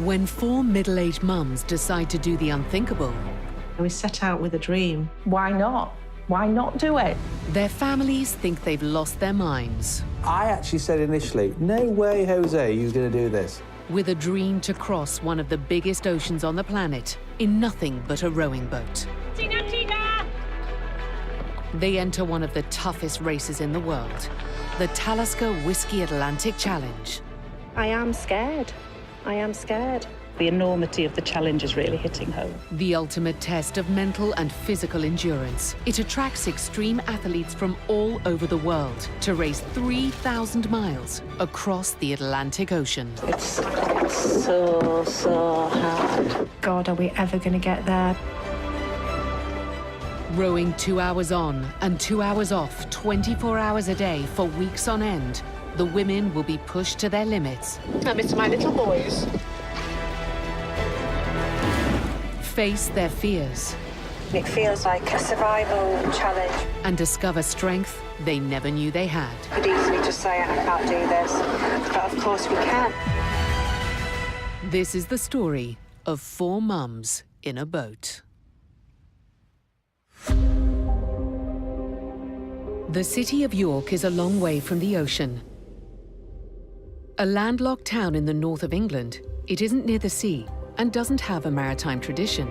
When four middle-aged mums decide to do the unthinkable, We set out with a dream. Why not? Why not do it? their families think they've lost their minds. I actually said initially, no way, Jose, you're going to do this. With a dream to cross one of the biggest oceans on the planet in nothing but a rowing boat. Tina, Tina! They enter one of the toughest races in the world, the Talisker Whiskey Atlantic Challenge. I am scared. I am scared. The enormity of the challenge is really hitting home. The ultimate test of mental and physical endurance. It attracts extreme athletes from all over the world to race 3,000 miles across the Atlantic Ocean. It's so hard. God, are we ever going to get there? Rowing 2 hours on and 2 hours off, 24 hours a day for weeks on end, the women will be pushed to their limits. I miss my little boys. Face their fears It feels like a survival challenge. and discover strength they never knew they had. Could easily just say, I can't do this, but of course we can. This is the story of four mums in a boat. The city of York is a long way from the ocean. A landlocked town in the north of England, it isn't near the sea and doesn't have a maritime tradition.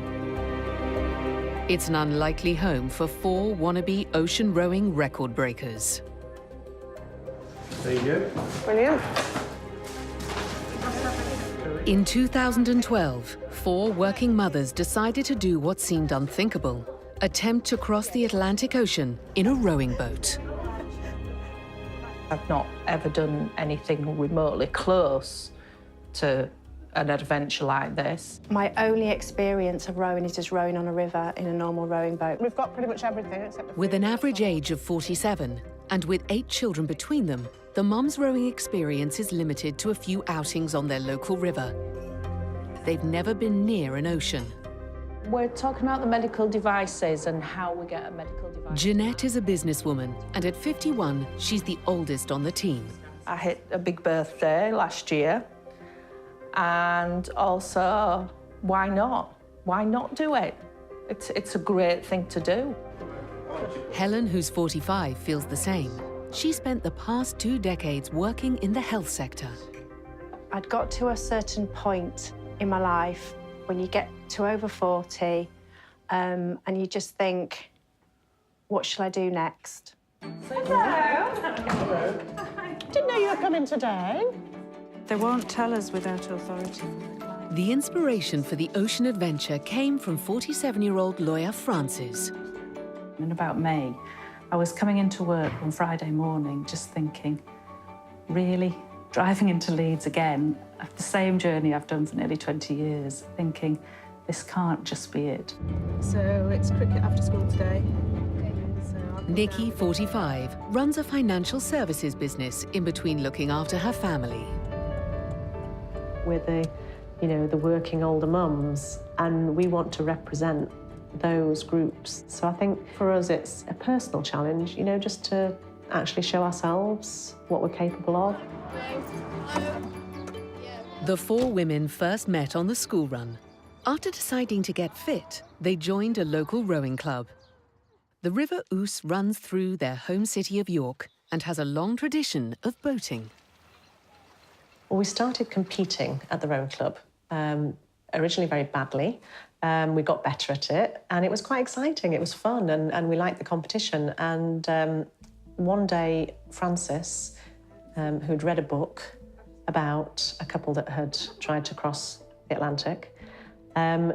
It's an unlikely home for four wannabe ocean rowing record breakers. There you go. Brilliant. In 2012, four working mothers decided to do what seemed unthinkable: attempt to cross the Atlantic Ocean in a rowing boat. I've not ever done anything remotely close to an adventure like this. My only experience of rowing is just rowing on a river in a normal rowing boat. We've got pretty much everything except the With an average age of 47 and with 8 children between them, the mum's rowing experience is limited to a few outings on their local river. They've never been near an ocean. We're talking about the medical devices and how we get a medical device. Jeanette is a businesswoman, and at 51, she's the oldest on the team. I hit a big birthday last year, and also, why not? Why not do it? It's a great thing to do. Helen, who's 45, feels the same. She spent the past 2 decades working in the health sector. I'd got to a certain point in my life when you get to over 40 and you just think, what shall I do next? Didn't know you were coming today. They won't tell us without authority. The inspiration for the ocean adventure came from 47-year-old lawyer Francis. In about May, I was coming into work on Friday morning just thinking, really? Driving into Leeds again, the same journey I've done for nearly 20 years, thinking, this can't just be it. So it's cricket after school today. Nikki, 45, runs a financial services business in between looking after her family. We're the working older mums, and we want to represent those groups. So I think for us it's a personal challenge, just to actually show ourselves what we're capable of. The four women first met on the school run. After deciding to get fit, they joined a local rowing club. The River Ouse runs through their home city of York and has a long tradition of boating. Well, we started competing at the rowing club, originally very badly. We got better at it, and it was quite exciting. It was fun, and we liked the competition. And one day, Francis, who'd read a book about a couple that had tried to cross the Atlantic,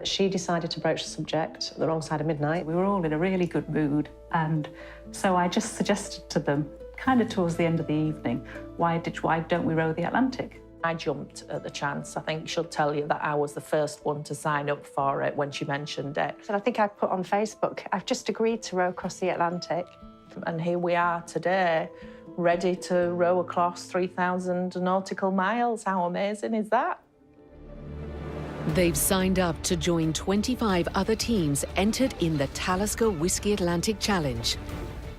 she decided to broach the subject at the wrong side of midnight. We were all in a really good mood, and so I just suggested to them, kind of towards the end of the evening, why don't we row the Atlantic? I jumped at the chance. I think she'll tell you that I was the first one to sign up for it when she mentioned it. So I think I put on Facebook, I've just agreed to row across the Atlantic. And here we are today, ready to row across 3,000 nautical miles. How amazing is that? They've signed up to join 25 other teams entered in the Talisker Whiskey Atlantic Challenge.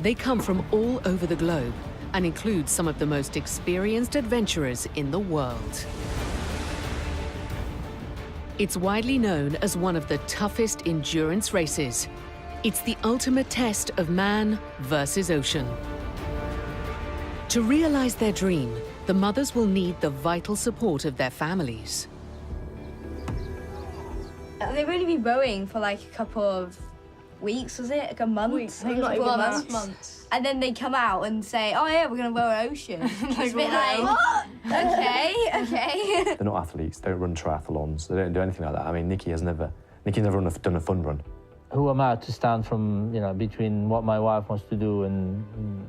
They come from all over the globe and include some of the most experienced adventurers in the world. It's widely known as one of the toughest endurance races. It's the ultimate test of man versus ocean. To realize their dream, the mothers will need the vital support of their families. They've only been rowing for like a couple of weeks, was it? Like a month? Weeks, I think not it was even that. months. And then they come out and say, oh yeah, we're going to row an ocean. It's a bit like, what? Okay. They're not athletes, they don't run triathlons, they don't do anything like that. I mean, Nikki's never done a fun run. Who am I to stand from, between what my wife wants to do and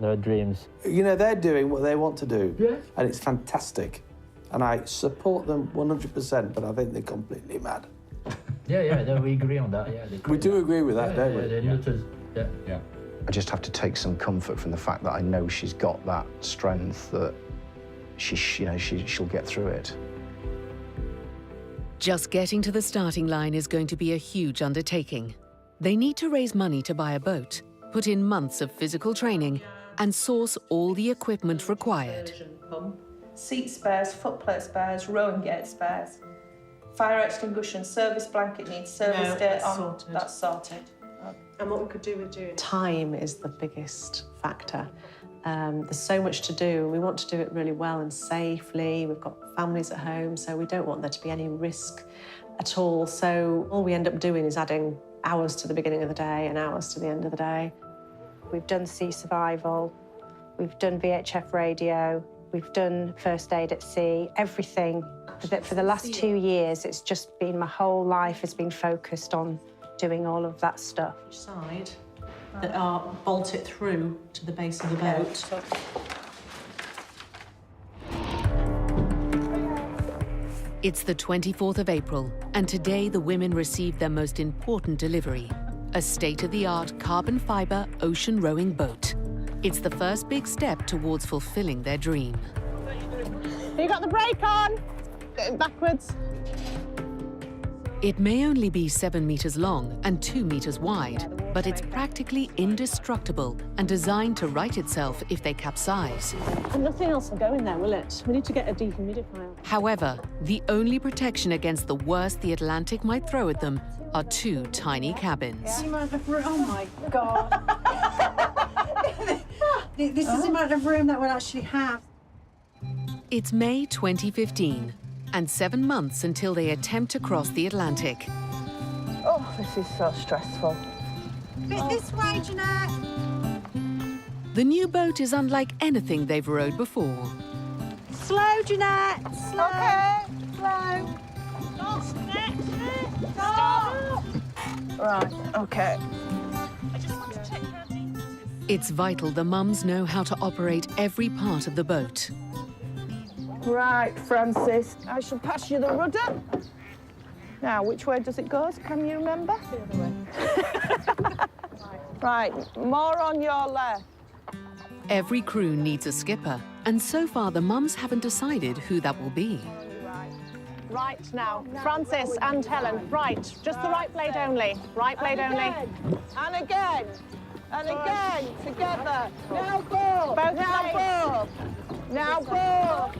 their dreams? They're doing what they want to do. Yeah. And it's fantastic. And I support them 100%, but I think they're completely mad. Yeah, no, we agree on that, yeah. We do agree with that, don't we? They're nutters. Yeah. I just have to take some comfort from the fact that I know she's got that strength, that she'll get through it. Just getting to the starting line is going to be a huge undertaking. They need to raise money to buy a boat, put in months of physical training, and source all the equipment required. Seat spares, footplate spares, rowing gate spares. Fire extinguisher, service blanket needs service date on. That's sorted. And what we could do with doing it? Time is the biggest factor. There's so much to do. We want to do it really well and safely. We've got families at home, so we don't want there to be any risk at all. So all we end up doing is adding hours to the beginning of the day and hours to the end of the day. We've done sea survival, we've done VHF radio, we've done first aid at sea, everything. For the last 2 years, it's just been, my whole life has been focused on doing all of that stuff. Each side that are bolted through to the base of the boat. It's the 24th of April, and today the women receive their most important delivery, a state-of-the-art carbon fibre ocean rowing boat. It's the first big step towards fulfilling their dream. You got the brake on? Going backwards. It may only be 7 meters long and 2 meters wide, but it's practically indestructible and designed to right itself if they capsize. And nothing else will go in there, will it? We need to get a dehumidifier. However, the only protection against the worst the Atlantic might throw at them are 2 tiny cabins. Oh my God. This is the amount of room that we'll actually have. It's May 2015, and 7 months until they attempt to cross the Atlantic. Oh, this is so stressful. Bit this way, Jeanette. The new boat is unlike anything they've rowed before. Slow, Jeanette. Slow. Okay. Slow. Stop, Jeanette. Stop. Right, okay. I just want to check how deep this is. It's vital the mums know how to operate every part of the boat. Right, Francis, I shall pass you the rudder. Now, which way does it go? Can you remember? The other way. Right, more on your left. Every crew needs a skipper, and so far the mums haven't decided who that will be. Right now, Francis and Helen. Right, just the right blade only. Right blade only. And again. And again, together. Now go. Both now go. Now go.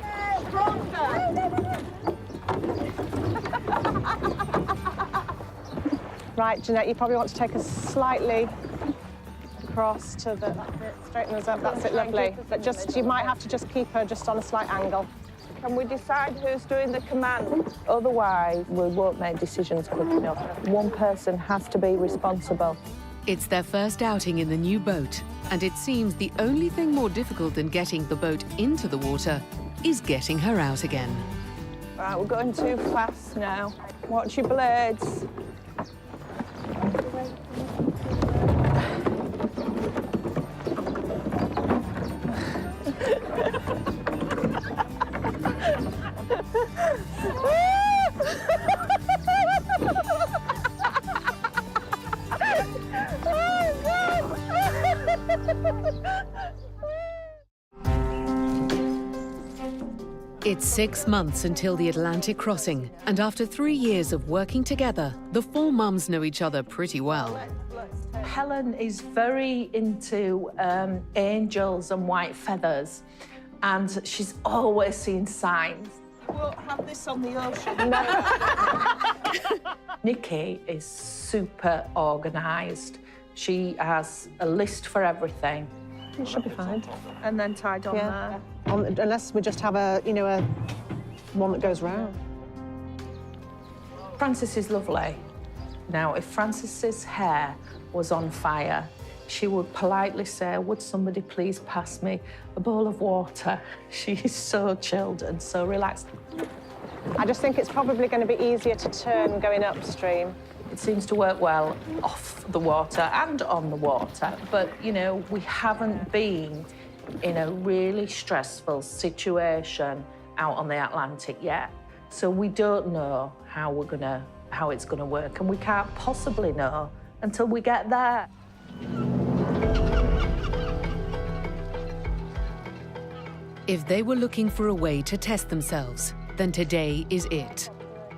Right, Jeanette, you probably want to take us slightly across to the bit, straighten us up. That's it, lovely. But just, you might have to just keep her just on a slight angle. Can we decide who's doing the command? Otherwise, we won't make decisions quick enough. One person has to be responsible. It's their first outing in the new boat, and it seems the only thing more difficult than getting the boat into the water is getting her out again. Right, we're going too fast now. Watch your blades. It's 6 months until the Atlantic crossing, and after 3 years of working together, the 4 mums know each other pretty well. Helen is very into angels and white feathers, and she's always seeing signs. won't have this on the ocean. Nikki is super organised. She has a list for everything. It should be fine. And then tied on there. Unless we just have a one that goes round. Frances is lovely. Now, if Frances's hair was on fire, she would politely say, would somebody please pass me a bowl of water? She is so chilled and so relaxed. I just think it's probably going to be easier to turn going upstream. It seems to work well off the water and on the water, but, you know, we haven't been in a really stressful situation out on the Atlantic yet. So we don't know how it's gonna work, and we can't possibly know until we get there. If they were looking for a way to test themselves, then today is it.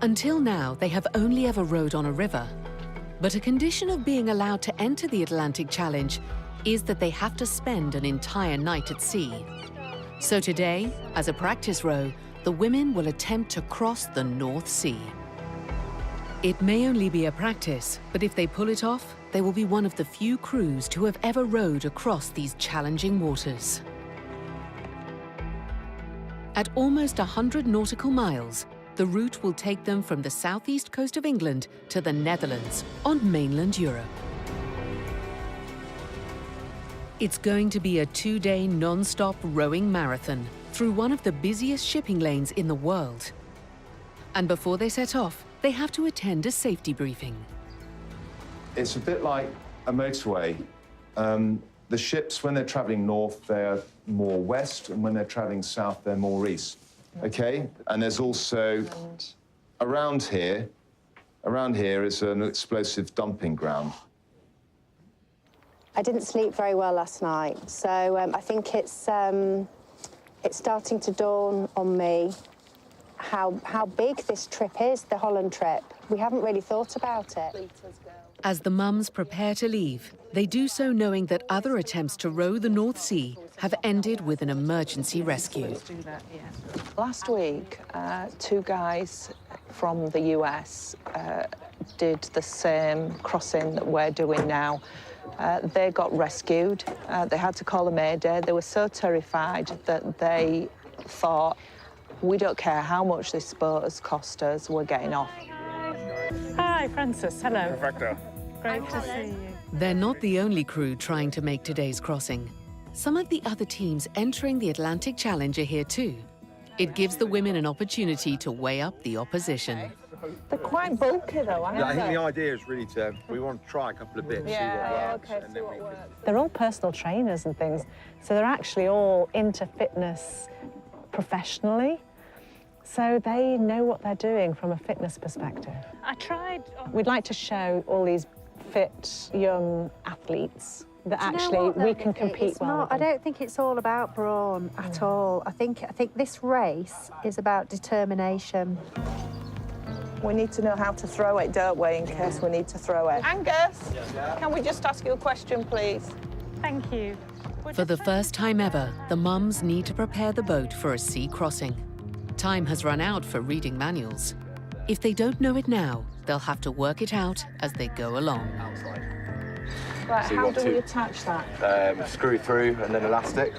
Until now, they have only ever rowed on a river. But a condition of being allowed to enter the Atlantic Challenge is that they have to spend an entire night at sea. So today, as a practice row, the women will attempt to cross the North Sea. It may only be a practice, but if they pull it off, they will be one of the few crews to have ever rowed across these challenging waters. At almost 100 nautical miles, the route will take them from the southeast coast of England to the Netherlands on mainland Europe. It's going to be a 2-day non-stop rowing marathon through one of the busiest shipping lanes in the world. And before they set off, they have to attend a safety briefing. It's a bit like a motorway. The ships, when they're traveling north, they're more west, and when they're traveling south, they're more east. Okay? And there's also, around here is an explosive dumping ground. I didn't sleep very well last night, so I think it's starting to dawn on me how big this trip is, the Holland trip. We haven't really thought about it. As the mums prepare to leave, they do so knowing that other attempts to row the North Sea have ended with an emergency rescue. Last week, 2 guys from the US did the same crossing that we're doing now. They got rescued. They had to call a mayday. They were so terrified that they thought, we don't care how much this boat has cost us, we're getting off. Hi, Frances. Hello. Perfecto. Great to see you. They're not the only crew trying to make today's crossing. Some of the other teams entering the Atlantic Challenge are here too. It gives the women an opportunity to weigh up the opposition. They're quite bulky, though, aren't they? Yeah, I think the idea is really we want to try a couple of bits, see what works, and then we can... They're all personal trainers and things, so they're actually all into fitness professionally. So they know what they're doing from a fitness perspective. I tried... We'd like to show all these fit young athletes that actually we can compete well. I don't think it's all about brawn at all. I think this race is about determination. We need to know how to throw it, don't we, in case we need to throw it. Angus, can we just ask you a question, please? Thank you. For the first time ever, the mums need to prepare the boat for a sea crossing. Time has run out for reading manuals. If they don't know it now, they'll have to work it out as they go along. Right, how do we attach that? Screw through and then elastic.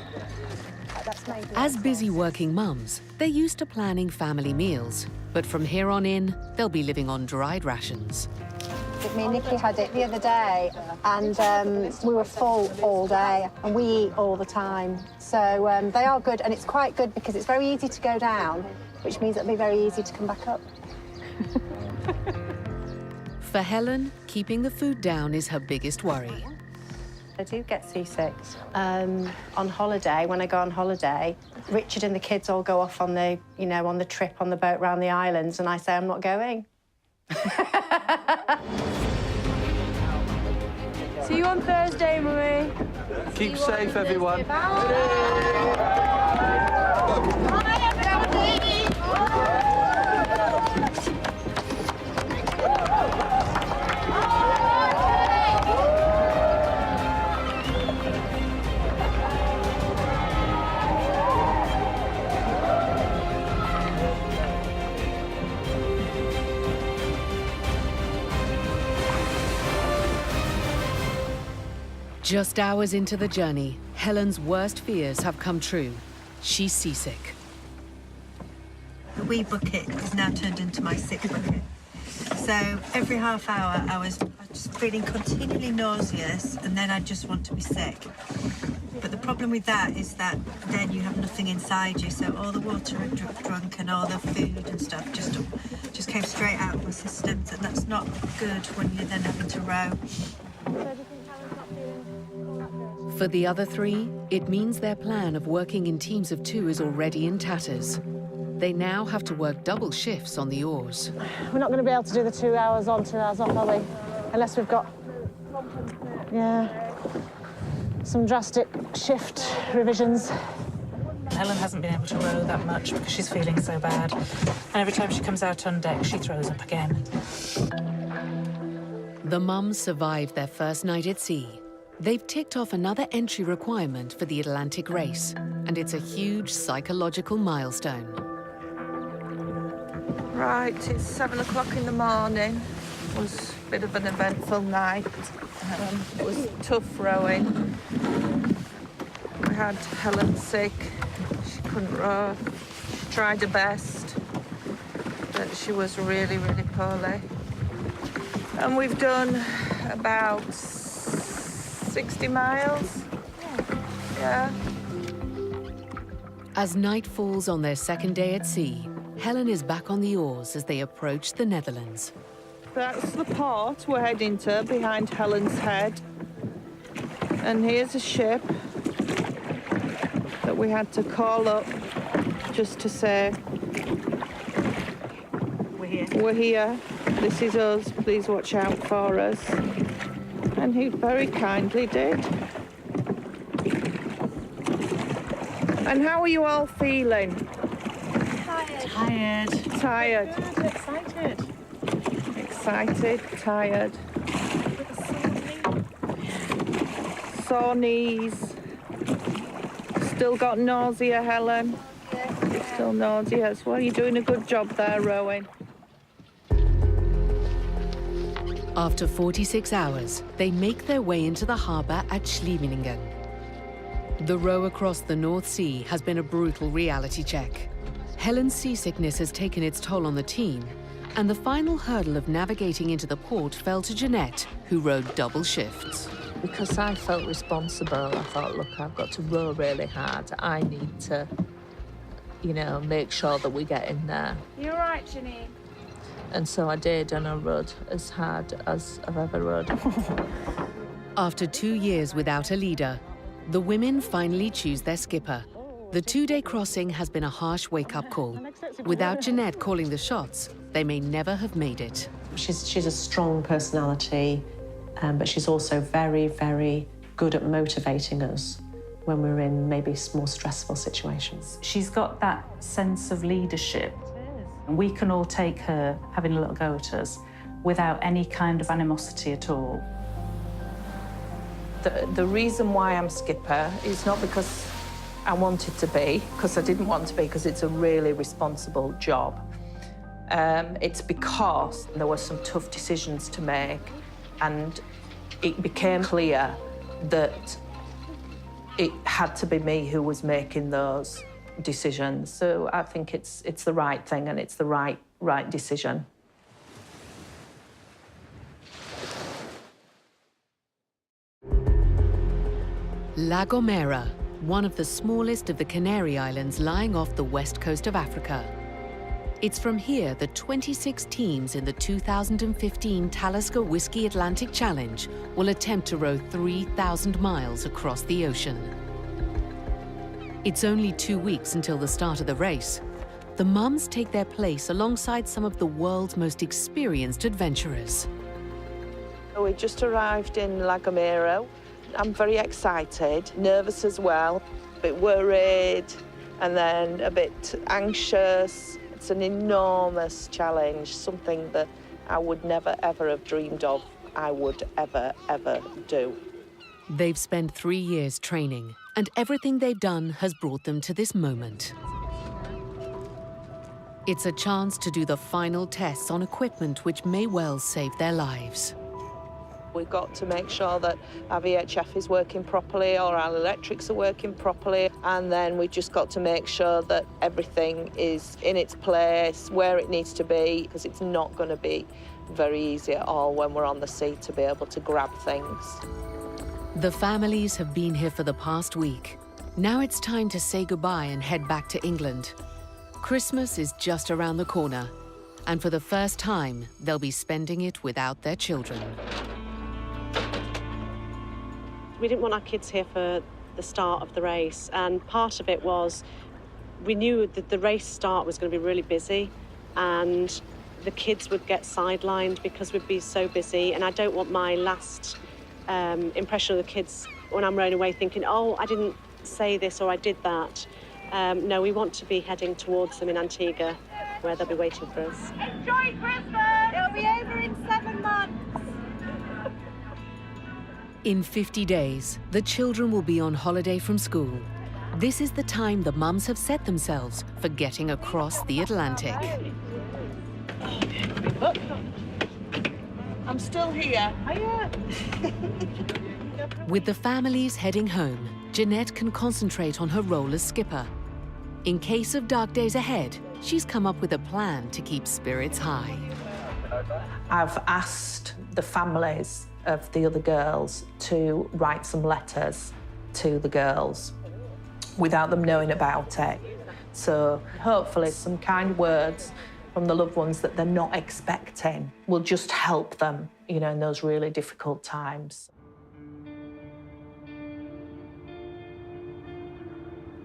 As busy working mums, they're used to planning family meals. But from here on in, they'll be living on dried rations. Me and Nikki had it the other day, and we were full all day, and we eat all the time. So they are good, and it's quite good because it's very easy to go down, which means it'll be very easy to come back up. For Helen, keeping the food down is her biggest worry. I do get seasick. On holiday, when I go on holiday, Richard and the kids all go off on the, on the trip on the boat around the islands, and I say I'm not going. See you on Thursday, Marie. Keep safe, everyone. Just hours into the journey, Helen's worst fears have come true. She's seasick. The wee bucket is now turned into my sick bucket. So every half hour I was just feeling continually nauseous, and then I just want to be sick. But the problem with that is that then you have nothing inside you, so all the water I drunk and all the food and stuff just came straight out of my system, and that's not good when you're then having to row. For the other three, it means their plan of working in teams of 2 is already in tatters. They now have to work double shifts on the oars. We're not going to be able to do the 2 hours on, 2 hours off, are we? Unless we've got, some drastic shift revisions. Helen hasn't been able to row that much because she's feeling so bad. And every time she comes out on deck, she throws up again. The mums survived their first night at sea. They've ticked off another entry requirement for the Atlantic race, and it's a huge psychological milestone. Right, it's 7 o'clock in the morning. It was a bit of an eventful night. It was tough rowing. We had Helen sick. She couldn't row. She tried her best, but she was really, really poorly. And we've done about 60 miles. Yeah. As night falls on their second day at sea, Helen is back on the oars as they approach the Netherlands. That's the port we're heading to, behind Helen's Head. And here's a ship that we had to call up just to say, we're here, this is us, please watch out for us. And he very kindly did. And how are you all feeling? Tired. Tired. Good, excited. Excited, tired. Sore knees. Still got nausea, Helen? Yeah. Still nauseous. Well, you're doing a good job there, rowing. After 46 hours, they make their way into the harbour at Schliemingen. The row across the North Sea has been a brutal reality check. Helen's seasickness has taken its toll on the team, and the final hurdle of navigating into the port fell to Jeanette, who rowed double shifts. Because I felt responsible, I thought, look, I've got to row really hard. I need to, make sure that we get in there. You're right, Janine. And so I did, and I rowed as hard as I've ever rowed. After 2 years without a leader, the women finally choose their skipper. The 2-day crossing has been a harsh wake-up call. Without Jeanette calling the shots, they may never have made it. She's a strong personality, but she's also very, very good at motivating us when we're in maybe more stressful situations. She's got that sense of leadership. And we can all take her having a little go at us without any kind of animosity at all. The reason why I'm skipper is not because I wanted to be, because I didn't want to be, because it's a really responsible job. It's because there were some tough decisions to make, and it became clear that it had to be me who was making those decisions. So I think it's the right thing, and it's the right decision. La Gomera, one of the smallest of the Canary Islands lying off the west coast of Africa. It's from here that 26 teams in the 2015 Talisker Whisky Atlantic Challenge will attempt to row 3,000 miles across the ocean. It's only 2 weeks until the start of the race. The mums take their place alongside some of the world's most experienced adventurers. We just arrived in La Gomera. I'm very excited, nervous as well, a bit worried, and then a bit anxious. It's an enormous challenge, something that I would never, ever have dreamed of I would ever, ever do. They've spent 3 years training, and everything they've done has brought them to this moment. It's a chance to do the final tests on equipment which may well save their lives. We've got to make sure that our VHF is working properly or our electrics are working properly, and then we've just got to make sure that everything is in its place, where it needs to be, because it's not going to be very easy at all when we're on the sea to be able to grab things. The families have been here for the past week. Now it's time to say goodbye and head back to England. Christmas is just around the corner, and for the first time, they'll be spending it without their children. We didn't want our kids here for the start of the race, and part of it was we knew that the race start was going to be really busy, and the kids would get sidelined because we'd be so busy, and I don't want my last impression of the kids when I'm rowing away thinking, oh, I didn't say this or I did that. No, we want to be heading towards them in Antigua, where they'll be waiting for us. Enjoy Christmas! It'll be over in 7 months. In 50 days, the children will be on holiday from school. This is the time the mums have set themselves for getting across the Atlantic. I'm still here. With the families heading home, Jeanette can concentrate on her role as skipper. In case of dark days ahead, she's come up with a plan to keep spirits high. I've asked the families of the other girls to write some letters to the girls without them knowing about it. So hopefully some kind words from the loved ones that they're not expecting will just help them, you know, in those really difficult times.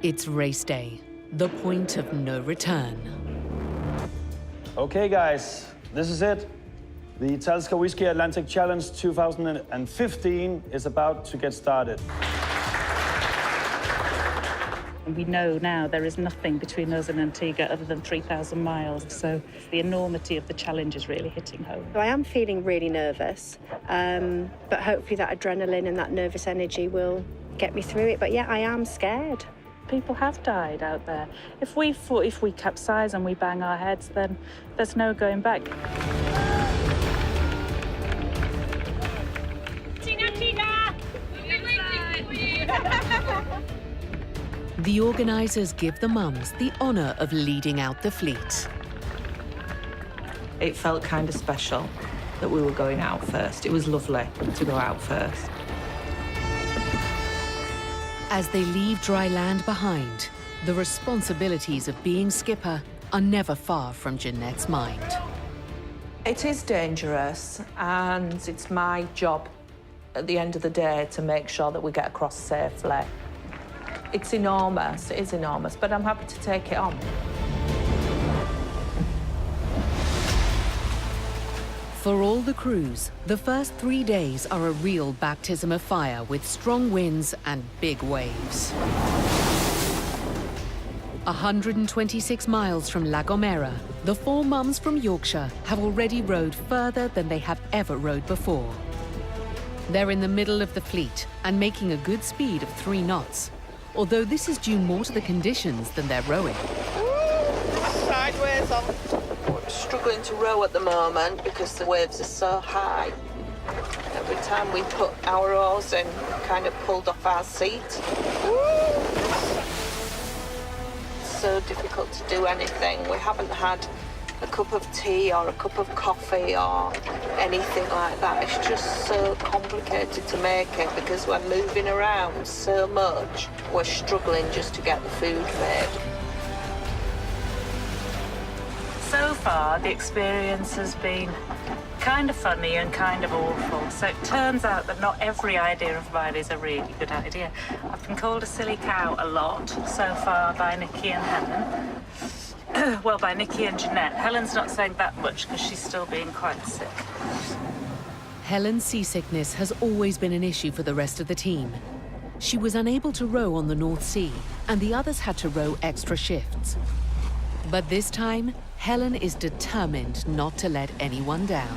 It's race day, the point of no return. Okay, guys, this is it. The Talisker Whiskey Atlantic Challenge 2015 is about to get started. We know now there is nothing between us and Antigua other than 3,000 miles, so the enormity of the challenge is really hitting home. I am feeling really nervous, but hopefully that adrenaline and that nervous energy will get me through it. But yeah, I am scared. People have died out there. If we capsize and we bang our heads, then there's no going back. The organisers give the mums the honour of leading out the fleet. It felt kind of special that we were going out first. It was lovely to go out first. As they leave dry land behind, the responsibilities of being skipper are never far from Jeanette's mind. It is dangerous, and it's my job at the end of the day to make sure that we get across safely. It's enormous, it is enormous, but I'm happy to take it on. For all the crews, the first 3 days are a real baptism of fire with strong winds and big waves. 126 miles from La Gomera, the 4 mums from Yorkshire have already rowed further than they have ever rowed before. They're in the middle of the fleet and making a good speed of 3 knots, although this is due more to the conditions than their rowing. Sideways on. We're struggling to row at the moment because the waves are so high. Every time we put our oars in, we kind of pulled off our seat. It's so difficult to do anything. We haven't had a cup of tea or a cup of coffee or anything like that. It's just so complicated to make it because we're moving around so much. We're struggling just to get the food made. So far, the experience has been kind of funny and kind of awful. So it turns out that not every idea of mine is a really good idea. I've been called a silly cow a lot so far by Nikki and Helen. Well, by Nikki and Jeanette. Helen's not saying that much because she's still being quite sick. Helen's seasickness has always been an issue for the rest of the team. She was unable to row on the North Sea, and the others had to row extra shifts. But this time, Helen is determined not to let anyone down.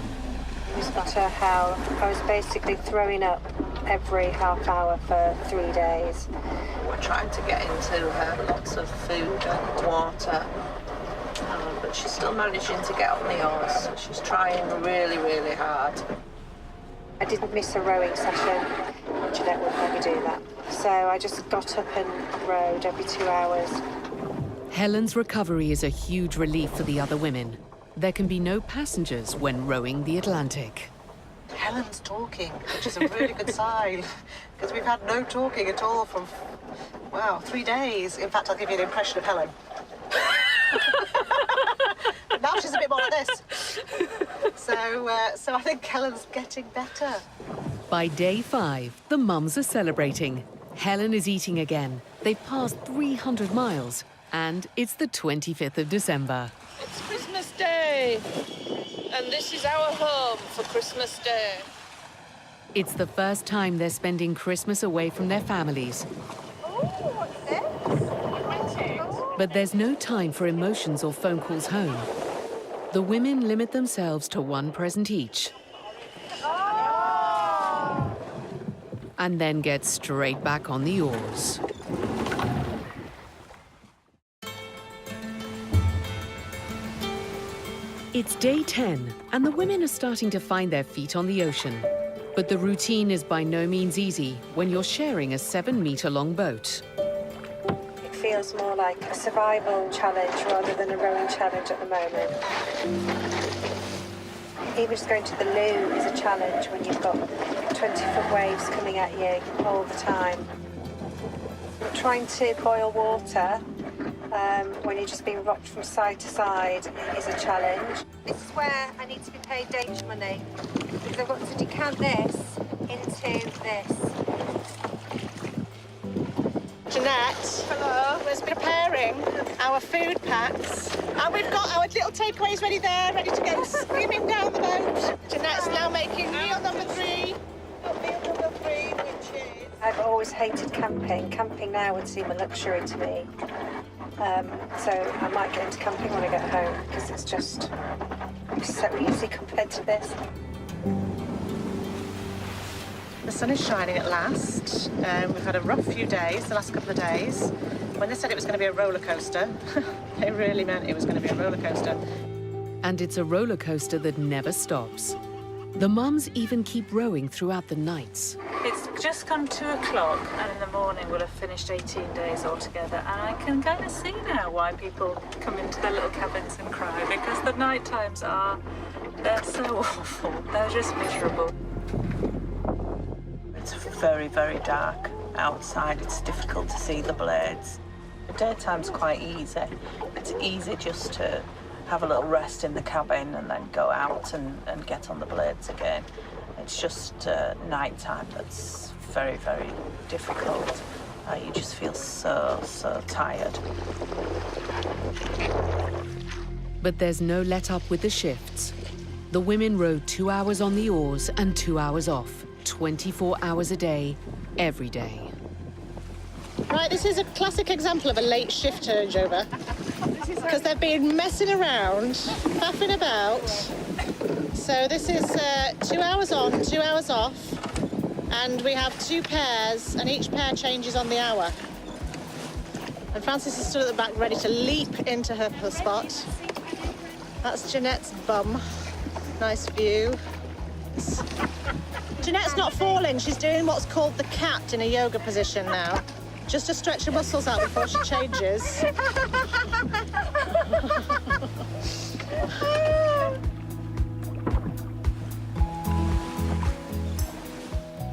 Listening to her howl, I was basically throwing up every half hour for 3 days. We're trying to get into her lots of food and water, but she's still managing to get on the oars. She's trying really, really hard. I didn't miss a rowing session. Jeanette would never do that. So I just got up and rowed every 2 hours. Helen's recovery is a huge relief for the other women. There can be no passengers when rowing the Atlantic. Helen's talking, which is a really good sign, because we've had no talking at all from, wow, 3 days. In fact, I'll give you an impression of Helen. But now she's a bit more like this. So I think Helen's getting better. By day 5, the mums are celebrating. Helen is eating again. They've passed 300 miles, and it's the 25th of December. It's Christmas Day, and this is our home for Christmas Day. It's the first time they're spending Christmas away from their families. But there's no time for emotions or phone calls home. The women limit themselves to 1 present each. And then get straight back on the oars. It's day 10, and the women are starting to find their feet on the ocean. But the routine is by no means easy when you're sharing a 7-metre-long boat. It feels more like a survival challenge rather than a rowing challenge at the moment. Even just going to the loo is a challenge when you've got 20-foot waves coming at you all the time. Trying to boil water when you're just being rocked from side to side is a challenge. This is where I need to be paid Danish money, because I've got to decant this into this. Jeanette, hello, was preparing our food packs, and we've got our little takeaways ready there, ready to go skimming down the boat. Jeanette's now making meal number 3. Meal number 3, which is... I've always hated camping. Camping now would seem a luxury to me. So I might get into camping when I get home, because it's just so easy compared to this. The sun is shining at last. We've had a rough few days, the last couple of days. When they said it was going to be a roller coaster, they really meant it was going to be a roller coaster. And it's a roller coaster that never stops. The mums even keep rowing throughout the nights. It's just gone 2 o'clock, and in the morning we'll have finished 18 days altogether, and I can kind of see now why people come into their little cabins and cry, because the night times they're so awful. They're just miserable. It's very, very dark outside. It's difficult to see the blades. The daytime's quite easy. It's easy just to have a little rest in the cabin and then go out and get on the blades again. It's just night time that's very, very difficult. You just feel so tired. But there's no let up with the shifts. The women row 2 hours on the oars and 2 hours off, 24 hours a day, every day. Right, this is a classic example of a late shift changeover, because they've been messing around, faffing about. So this is 2 hours on, 2 hours off, and we have 2 pairs, and each pair changes on the hour. And Frances is stood at the back ready to leap into her spot. That's Jeanette's bum. Nice view. Jeanette's not falling, she's doing what's called the cat in a yoga position now. Just to stretch her muscles out before she changes.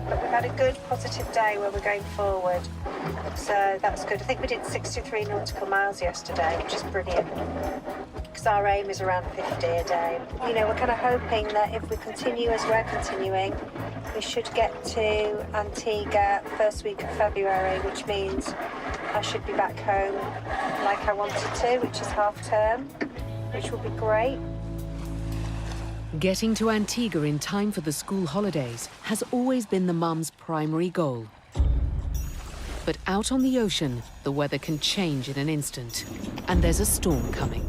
But we've had a good, positive day where we're going forward. So that's good. I think we did 63 nautical miles yesterday, which is brilliant. Because our aim is around 50 a day. You know, we're kind of hoping that if we continue as we're continuing, we should get to Antigua first week of February, which means I should be back home like I wanted to, which is half term, which will be great. Getting to Antigua in time for the school holidays has always been the mums' primary goal. But out on the ocean, the weather can change in an instant, and there's a storm coming.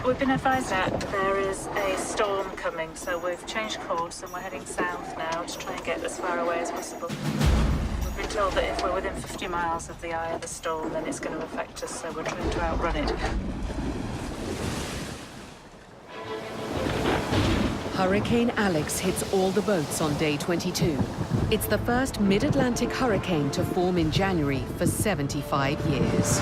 We've been advised that there is a storm coming, so we've changed course and we're heading south now to try and get as far away as possible. We've been told that if we're within 50 miles of the eye of the storm, then it's going to affect us, so we're trying to outrun it. Hurricane Alex hits all the boats on day 22. It's the first mid-Atlantic hurricane to form in January for 75 years.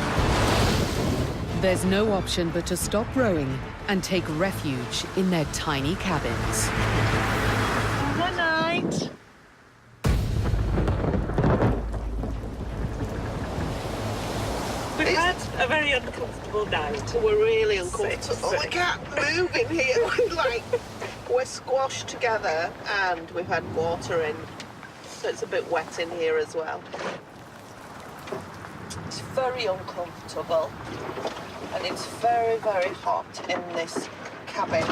There's no option but to stop rowing and take refuge in their tiny cabins. Good night. We've had a very uncomfortable night. We're really uncomfortable. We can't move in here. We're squashed together and we've had water in, so it's a bit wet in here as well. It's very uncomfortable and it's very, very hot in this cabin.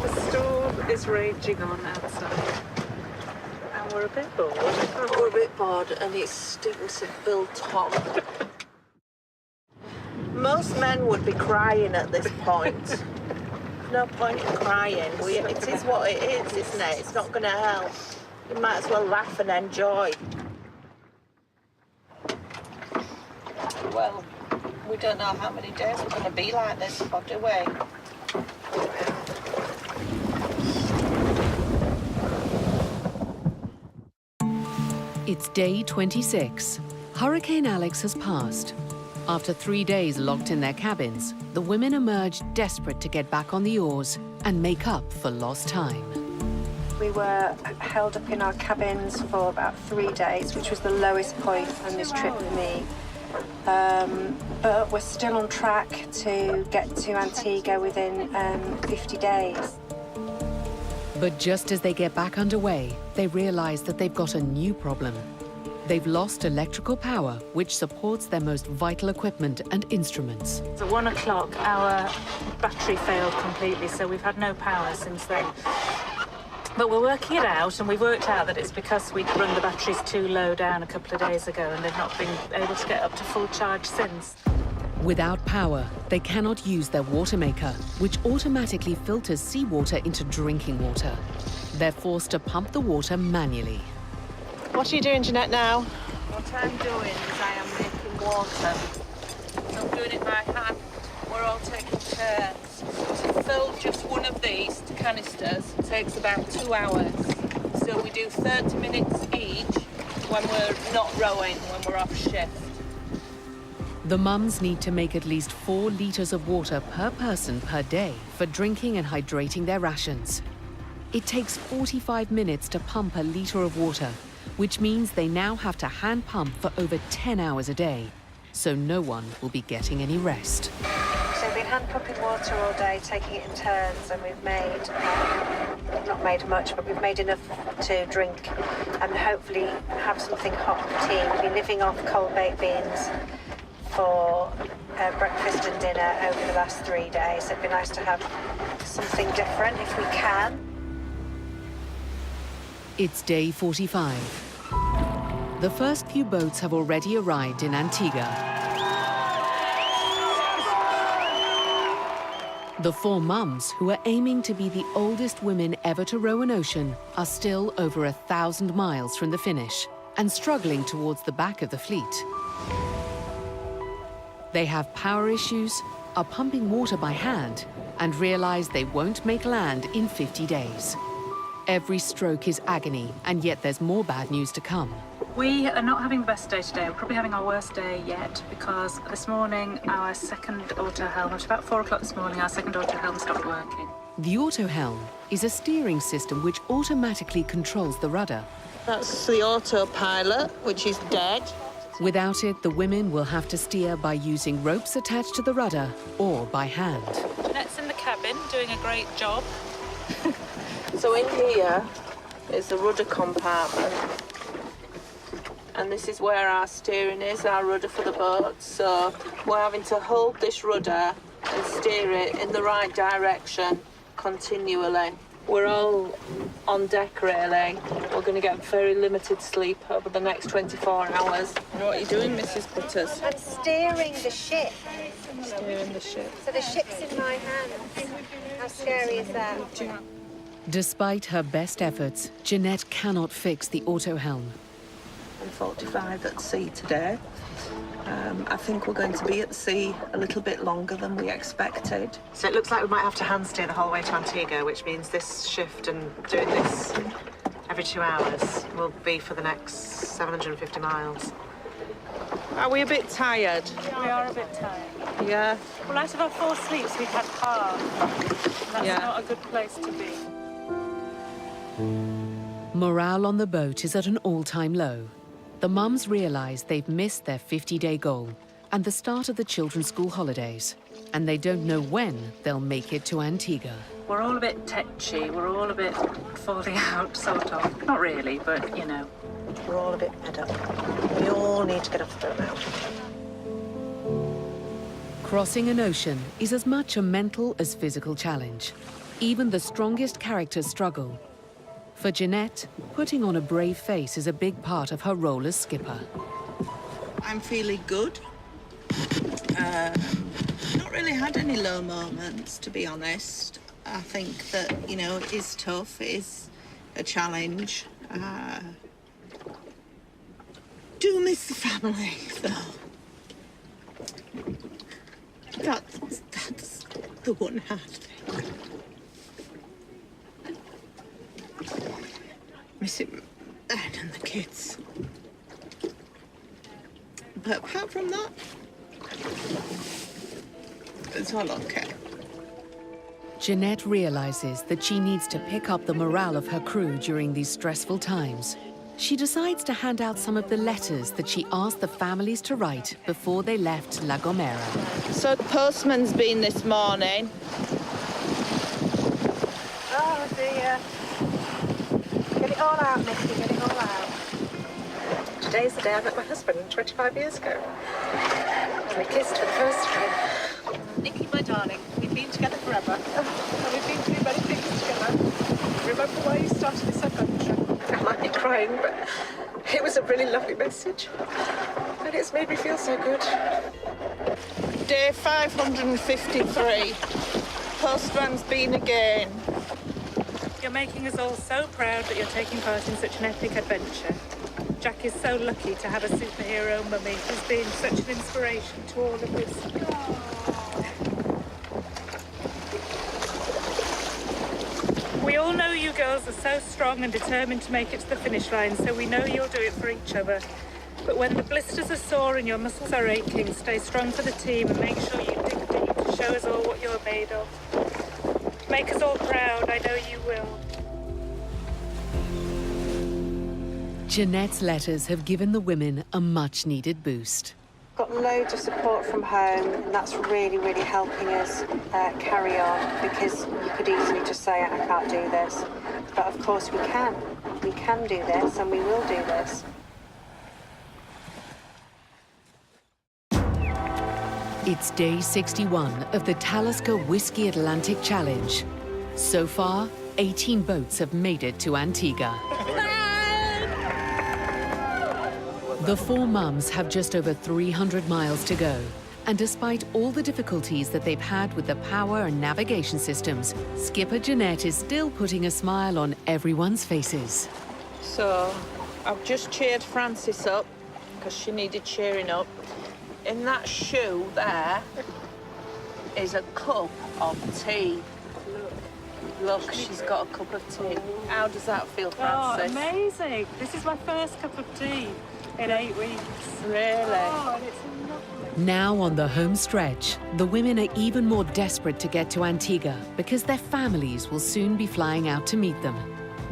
The storm is raging on outside. And we're a bit bored. We're a bit bored and it's starting to build top. Most men would be crying at this point. No point in crying. It is what it is, isn't it? It's not going to help. You might as well laugh and enjoy. Well, we don't know how many days we're going to be like this for, do we? It's day 26. Hurricane Alex has passed. After 3 days locked in their cabins, the women emerged desperate to get back on the oars and make up for lost time. We were held up in our cabins for about 3 days, which was the lowest point on this trip for me. But we're still on track to get to Antigua within 50 days. But just as they get back underway, they realize that they've got a new problem. They've lost electrical power, which supports their most vital equipment and instruments. At 1 o'clock, our battery failed completely, so we've had no power since then. But we're working it out, and we've worked out that it's because we run the batteries too low down a couple of days ago, and they've not been able to get up to full charge since. Without power, they cannot use their water maker, which automatically filters seawater into drinking water. They're forced to pump the water manually. What are you doing, Jeanette, now? What I'm doing is I am making water. I'm doing it by hand. We're all taking turns. To fill just one of these canisters takes about 2 hours. So we do 30 minutes each when we're not rowing, when we're off shift. The mums need to make at least 4 litres of water per person per day for drinking and hydrating their rations. It takes 45 minutes to pump a litre of water, which means they now have to hand pump for over 10 hours a day, so no one will be getting any rest. So we've been hand pumping water all day, taking it in turns, and we've made, not made much, but we've made enough to drink and hopefully have something hot for tea. We've been living off cold baked beans for breakfast and dinner over the last 3 days. It'd be nice to have something different if we can. It's day 45. The first few boats have already arrived in Antigua. The 4 mums, who are aiming to be the oldest women ever to row an ocean, are still over 1,000 miles from the finish and struggling towards the back of the fleet. They have power issues, are pumping water by hand, and realize they won't make land in 50 days. Every stroke is agony, and yet there's more bad news to come. We are not having the best day today. We're probably having our worst day yet, because this morning our second auto helm, at about 4 o'clock this morning, our second auto helm stopped working. The auto helm is a steering system which automatically controls the rudder. That's the autopilot, which is dead. Without it, the women will have to steer by using ropes attached to the rudder or by hand. Jeanette's in the cabin doing a great job. So in here is the rudder compartment. And this is where our steering is, our rudder for the boat. So we're having to hold this rudder and steer it in the right direction continually. We're all on deck, really. We're going to get very limited sleep over the next 24 hours. What are you doing, Mrs. Butters? I'm steering the ship. Steering the ship. So the ship's in my hands. How scary is that? Despite her best efforts, Jeanette cannot fix the auto helm. I'm 45 at sea today. I think we're going to be at sea a little bit longer than we expected. So it looks like we might have to hand steer the whole way to Antigua, which means this shift and doing this every 2 hours will be for the next 750 miles. Are we a bit tired? We are a bit tired. Yeah. Well, out of our 4 sleeps, we've had half. That's not a good place to be. Morale on the boat is at an all-time low. The mums realise they've missed their 50-day goal and the start of the children's school holidays, and they don't know when they'll make it to Antigua. We're all a bit tetchy, we're all a bit falling out, sort of. Not really, but, you know. We're all a bit fed up. We all need to get off the boat now. Crossing an ocean is as much a mental as physical challenge. Even the strongest characters struggle. For Jeanette, putting on a brave face is a big part of her role as skipper. I'm feeling good. Not really had any low moments, to be honest. I think that, you know, it is tough, it is a challenge. Do miss the family, though. That's the one hard thing. Missing Ben and the kids. But apart from that, it's all okay. Jeanette realises that she needs to pick up the morale of her crew during these stressful times. She decides to hand out some of the letters that she asked the families to write before they left La Gomera. So the postman's been this morning. Oh dear. Get it all out, Nicky, get it all out. Today's the day I met my husband 25 years ago. And we kissed for the first time. Nicky, my darling, we've been together forever. And we've been through many things together. Remember why you started this adventure? I might be crying, but it was a really lovely message. And it's made me feel so good. Day 553. Postman's been again. You're making us all so proud that you're taking part in such an epic adventure. Jack is so lucky to have a superhero mummy who's been such an inspiration to all of us. We all know you girls are so strong and determined to make it to the finish line, so we know you'll do it for each other. But when the blisters are sore and your muscles are aching, stay strong for the team and make sure you dig deep to show us all what you're made of. Make us all proud, I know you will. Jeanette's letters have given the women a much-needed boost. Got loads of support from home, and that's really, really helping us carry on, because you could easily just say, I can't do this. But of course we can. We can do this, and we will do this. It's day 61 of the Talisker Whiskey Atlantic Challenge. So far, 18 boats have made it to Antigua. The 4 mums have just over 300 miles to go. And despite all the difficulties that they've had with the power and navigation systems, Skipper Jeanette is still putting a smile on everyone's faces. So I've just cheered Frances up because she needed cheering up. In that shoe there is a cup of tea. Look, she's got a cup of tea. How does that feel, Frances? Oh, amazing. This is my first cup of tea in 8 weeks. Really? Oh, and it's lovely. Now on the home stretch, the women are even more desperate to get to Antigua because their families will soon be flying out to meet them.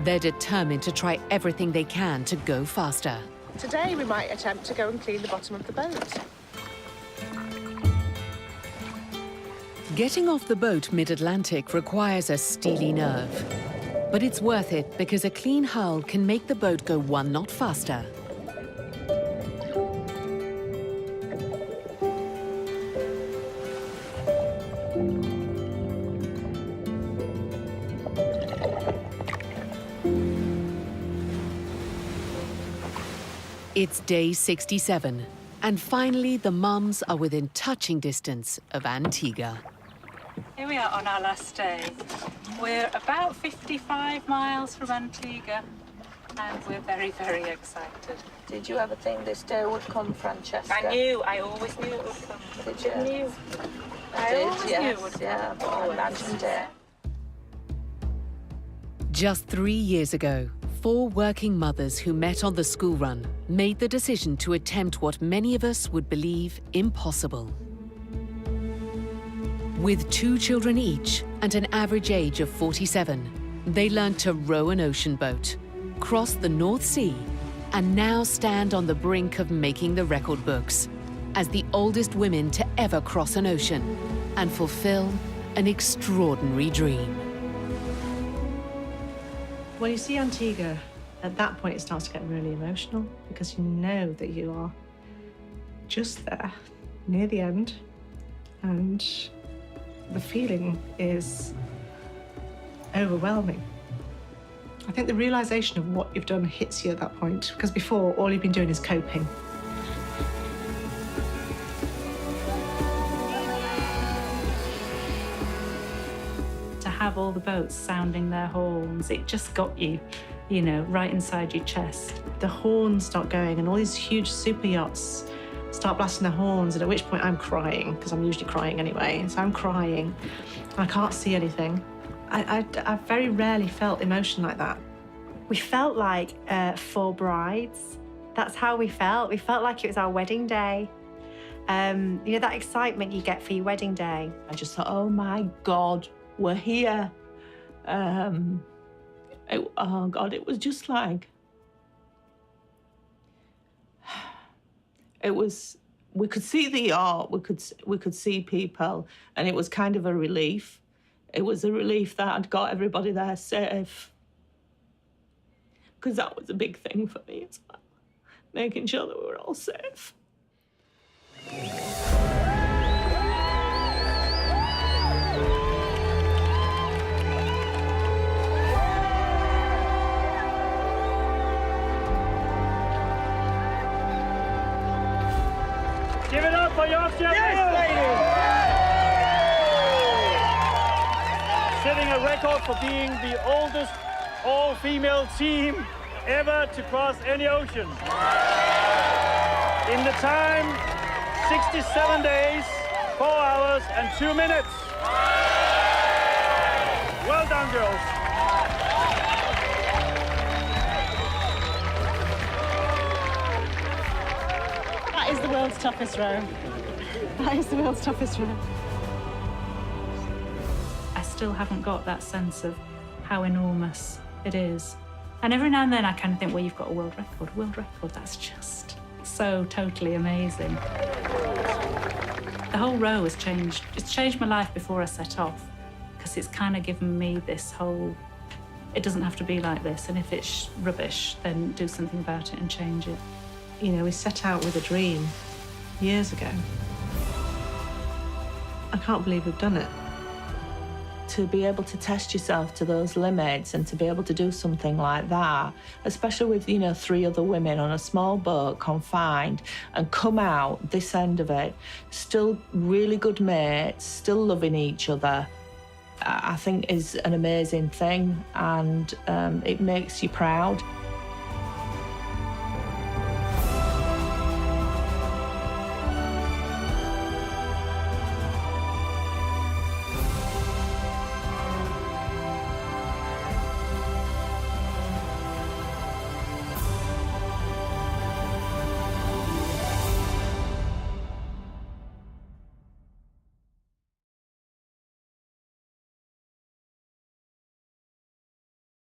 They're determined to try everything they can to go faster. Today we might attempt to go and clean the bottom of the boat. Getting off the boat mid-Atlantic requires a steely nerve. But it's worth it because a clean hull can make the boat go 1 knot faster. It's day 67, and finally the mums are within touching distance of Antigua. Here we are on our last day. We're about 55 miles from Antigua. And we're very, very excited. Did you ever think this day would come, Francesca? I always knew it would come. Did you? I always knew it would come. Yeah, but I imagined it. Just 3 years ago, 4 working mothers who met on the school run made the decision to attempt what many of us would believe impossible. With 2 children each and an average age of 47, they learned to row an ocean boat, cross the North Sea, and now stand on the brink of making the record books as the oldest women to ever cross an ocean and fulfill an extraordinary dream. Well, you see Antigua, at that point it starts to get really emotional because you know that you are just there, near the end, and the feeling is overwhelming. I think the realisation of what you've done hits you at that point, because before, all you've been doing is coping. To have all the boats sounding their horns, it just got you, you know, right inside your chest. The horns start going and all these huge super yachts start blasting their horns, and at which point I'm crying, because I'm usually crying anyway. So I'm crying, I can't see anything. I very rarely felt emotion like that. We felt like 4 brides. That's how we felt. We felt like it was our wedding day. You know, that excitement you get for your wedding day. I just thought, oh my God, we're here. Oh God, it was just like, it was, we could see the yacht, we could see people, and it was kind of a relief. It was a relief that I'd got everybody there safe. Because that was a big thing for me as well, making sure that we were all safe. Give it up for Yorkshire! Yes, ladies! Setting a record for being the oldest all-female team ever to cross any ocean. In the time, 67 days, 4 hours and 2 minutes. Well done, girls. That is the world's toughest row. That is the world's toughest row. I still haven't got that sense of how enormous it is. And every now and then I kind of think, well, you've got a world record, that's just so totally amazing. The whole row has changed. It's changed my life before I set off, because it's kind of given me this whole, it doesn't have to be like this, and if it's rubbish, then do something about it and change it. You know, we set out with a dream years ago. I can't believe we've done it. To be able to test yourself to those limits and to be able to do something like that, especially with, you know, 3 other women on a small boat, confined, and come out this end of it, still really good mates, still loving each other, I think is an amazing thing, and it makes you proud.